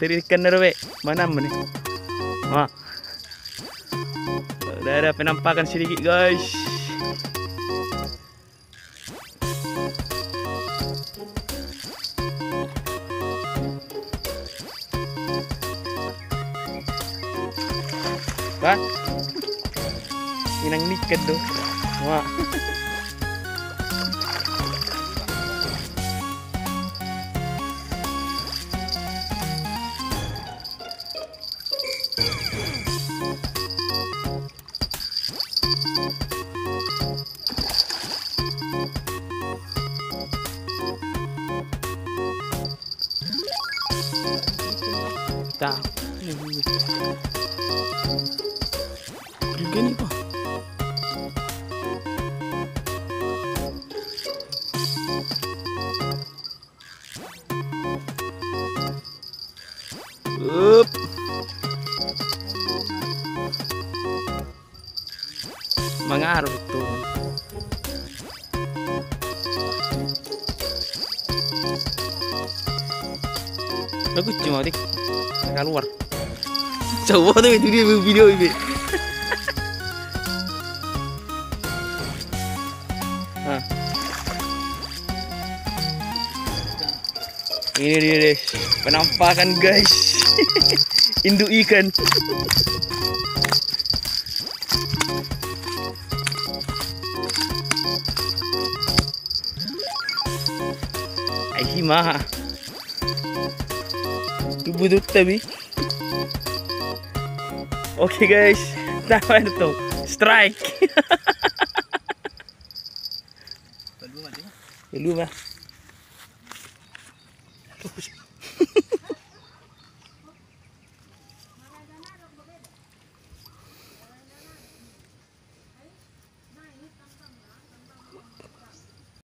Terikan dah weh. Mana ni? Wah. Dah ada penampakan sedikit guys. Wah. Inang niket tu. Wah. Tak. Juga ni apa? Up. Mengaruh tu. Bagus cuma dik. Keluar. Coba tu itu dia video ini. Ha. Ini dia deh, penampakan guys. Induk ikan. Ai mah. Tubuh tu tapi. Okay guys, tahan tu. Strike. Belum ah.